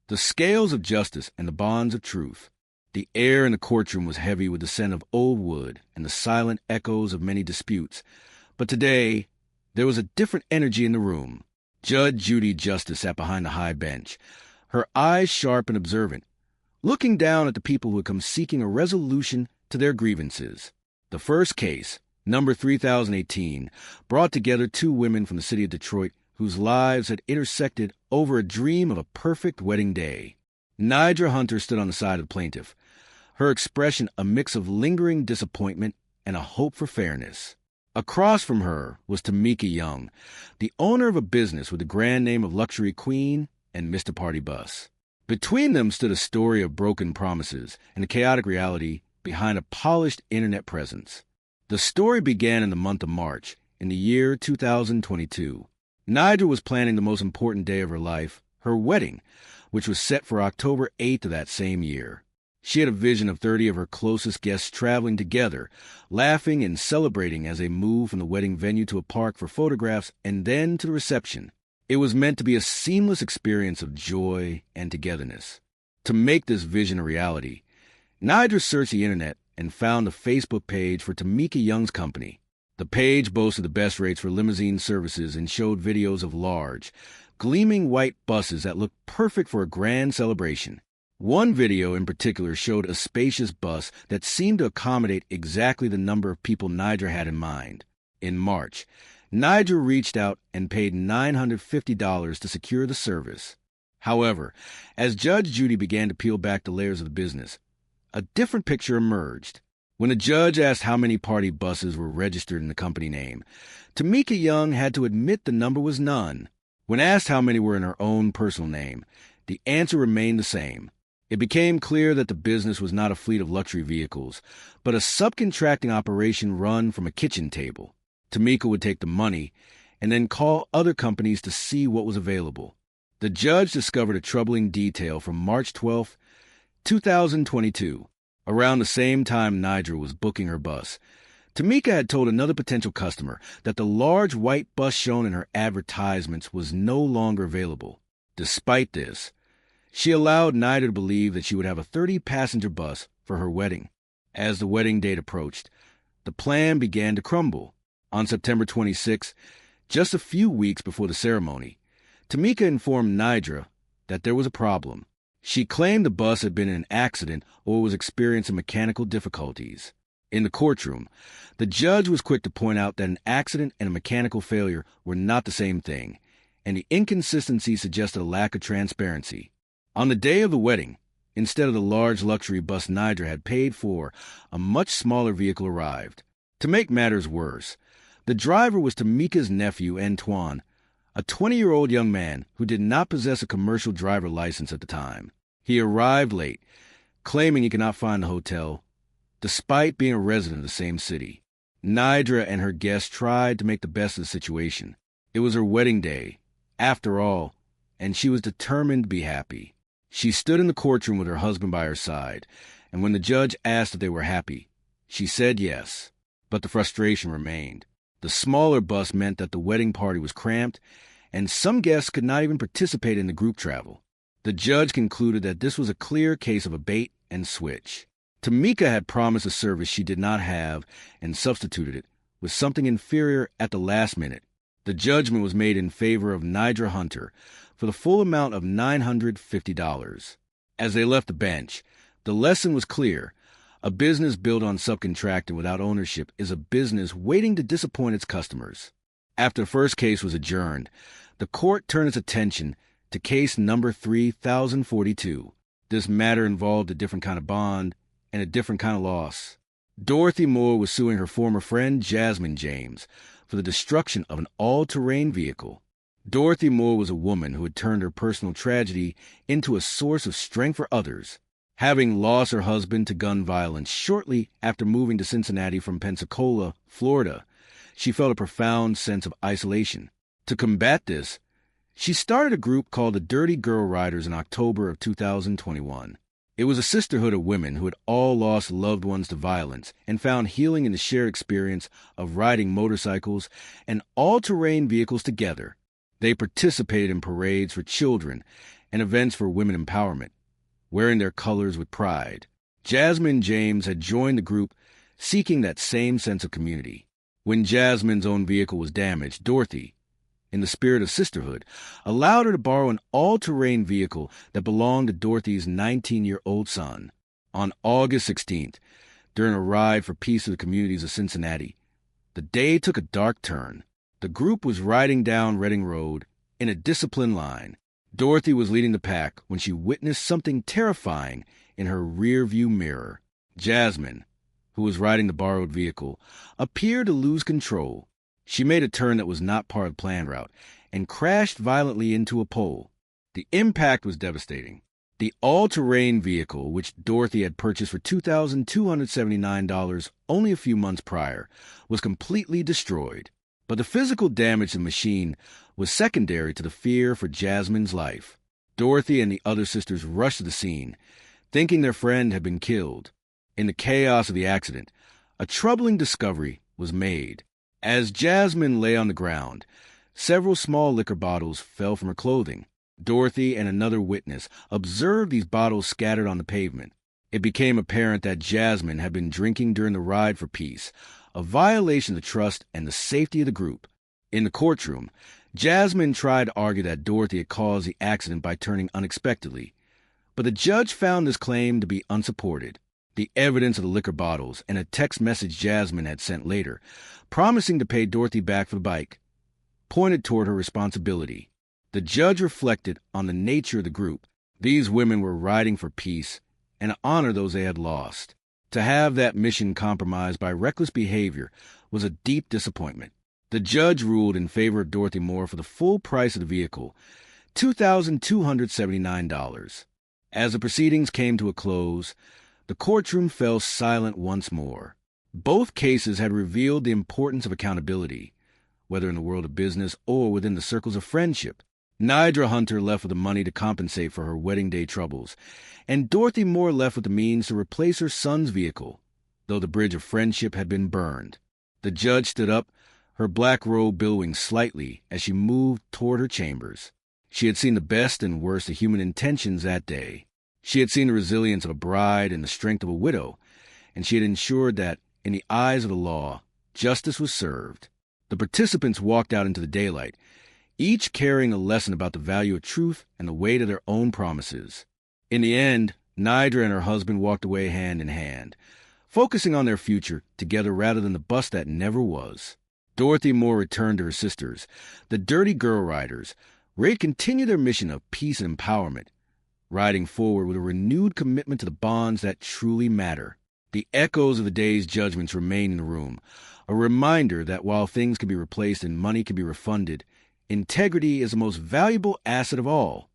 The scales of justice and the bonds of truth. The air in the courtroom was heavy with the scent of old wood and the silent echoes of many disputes. But today, there was a different energy in the room. Judge Judy Justice sat behind the high bench, her eyes sharp and observant, looking down at the people who had come seeking a resolution to their grievances. The first case, number 3018, brought together two women from the city of Detroit whose lives had intersected over a dream of a perfect wedding day. Nidra Hunter stood on the side of the plaintiff, her expression a mix of lingering disappointment and a hope for fairness. Across from her was Tamika Young, the owner of a business with the grand name of Luxury Queen and Mr. Party Bus. Between them stood a story of broken promises and a chaotic reality behind a polished internet presence. The story began in the month of March, in the year 2022. Nidra was planning the most important day of her life, her wedding, which was set for October 8th of that same year. She had a vision of 30 of her closest guests traveling together, laughing and celebrating as they moved from the wedding venue to a park for photographs and then to the reception. It was meant to be a seamless experience of joy and togetherness. To make this vision a reality, Nidra searched the internet and found a Facebook page for Tamika Young's company. The page boasted the best rates for limousine services and showed videos of large, gleaming white buses that looked perfect for a grand celebration. One video in particular showed a spacious bus that seemed to accommodate exactly the number of people Nidra had in mind. In March, Nidra reached out and paid $950 to secure the service. However, as Judge Judy began to peel back the layers of the business, a different picture emerged. When the judge asked how many party buses were registered in the company name, Tamika Young had to admit the number was none. When asked how many were in her own personal name, the answer remained the same. It became clear that the business was not a fleet of luxury vehicles, but a subcontracting operation run from a kitchen table. Tamika would take the money and then call other companies to see what was available. The judge discovered a troubling detail from March 12, 2022. Around the same time Nidra was booking her bus, Tamika had told another potential customer that the large white bus shown in her advertisements was no longer available. Despite this, she allowed Nidra to believe that she would have a 30-passenger bus for her wedding. As the wedding date approached, the plan began to crumble. On September 26, just a few weeks before the ceremony, Tamika informed Nidra that there was a problem. She claimed the bus had been in an accident or was experiencing mechanical difficulties. In the courtroom, the judge was quick to point out that an accident and a mechanical failure were not the same thing, and the inconsistency suggested a lack of transparency. On the day of the wedding, instead of the large luxury bus Nidra had paid for, a much smaller vehicle arrived. To make matters worse, the driver was Tamika's nephew, Antoine, a 20-year-old young man who did not possess a commercial driver license at the time. He arrived late, claiming he could not find the hotel, despite being a resident of the same city. Nidra and her guests tried to make the best of the situation. It was her wedding day, after all, and she was determined to be happy. She stood in the courtroom with her husband by her side, and when the judge asked if they were happy, she said yes, but the frustration remained. The smaller bus meant that the wedding party was cramped, and some guests could not even participate in the group travel. The judge concluded that this was a clear case of a bait and switch. Tamika had promised a service she did not have and substituted it with something inferior at the last minute. The judgment was made in favor of Nidra Hunter for the full amount of $950. As they left the bench, the lesson was clear. A business built on subcontracting without ownership is a business waiting to disappoint its customers. After the first case was adjourned, the court turned its attention to case number 3042. This matter involved a different kind of bond and a different kind of loss. Dorothy Moore was suing her former friend Jasmine James for the destruction of an all-terrain vehicle. Dorothy Moore was a woman who had turned her personal tragedy into a source of strength for others. Having lost her husband to gun violence shortly after moving to Cincinnati from Pensacola, Florida, she felt a profound sense of isolation. To combat this, she started a group called the Dirty Girl Riders in October of 2021. It was a sisterhood of women who had all lost loved ones to violence and found healing in the shared experience of riding motorcycles and all-terrain vehicles together. They participated in parades for children and events for women empowerment, wearing their colors with pride. Jasmine James had joined the group seeking that same sense of community. When Jasmine's own vehicle was damaged, Dorothy, in the spirit of sisterhood, allowed her to borrow an all-terrain vehicle that belonged to Dorothy's 19-year-old son. On August 16th, during a ride for peace of the communities of Cincinnati, the day took a dark turn. The group was riding down Reading Road in a disciplined line. Dorothy was leading the pack when she witnessed something terrifying in her rear-view mirror. Jasmine, who was riding the borrowed vehicle, appeared to lose control. She made a turn that was not part of the planned route and crashed violently into a pole. The impact was devastating. The all-terrain vehicle, which Dorothy had purchased for $2,279 only a few months prior, was completely destroyed. But the physical damage to the machine was secondary to the fear for Jasmine's life. Dorothy and the other sisters rushed to the scene, thinking their friend had been killed. In the chaos of the accident, a troubling discovery was made. As Jasmine lay on the ground, several small liquor bottles fell from her clothing. Dorothy and another witness observed these bottles scattered on the pavement. It became apparent that Jasmine had been drinking during the ride for peace, a violation of the trust and the safety of the group. In the courtroom, Jasmine tried to argue that Dorothy had caused the accident by turning unexpectedly, but the judge found this claim to be unsupported. The evidence of the liquor bottles and a text message Jasmine had sent later, promising to pay Dorothy back for the bike, pointed toward her responsibility. The judge reflected on the nature of the group. These women were riding for peace and to honor those they had lost. To have that mission compromised by reckless behavior was a deep disappointment. The judge ruled in favor of Dorothy Moore for the full price of the vehicle, $2,279. As the proceedings came to a close, the courtroom fell silent once more. Both cases had revealed the importance of accountability, whether in the world of business or within the circles of friendship. Nidra Hunter left with the money to compensate for her wedding day troubles, and Dorothy Moore left with the means to replace her son's vehicle, though the bridge of friendship had been burned. The judge stood up, her black robe billowing slightly as she moved toward her chambers. She had seen the best and worst of human intentions that day. She had seen the resilience of a bride and the strength of a widow, and she had ensured that, in the eyes of the law, justice was served. The participants walked out into the daylight, each carrying a lesson about the value of truth and the weight of their own promises. In the end, Nidra and her husband walked away hand in hand, focusing on their future together rather than the bus that never was. Dorothy Moore returned to her sisters, the Dirty Girl Riders, ready to continue their mission of peace and empowerment, riding forward with a renewed commitment to the bonds that truly matter. The echoes of the day's judgments remain in the room, a reminder that while things can be replaced and money can be refunded, integrity is the most valuable asset of all.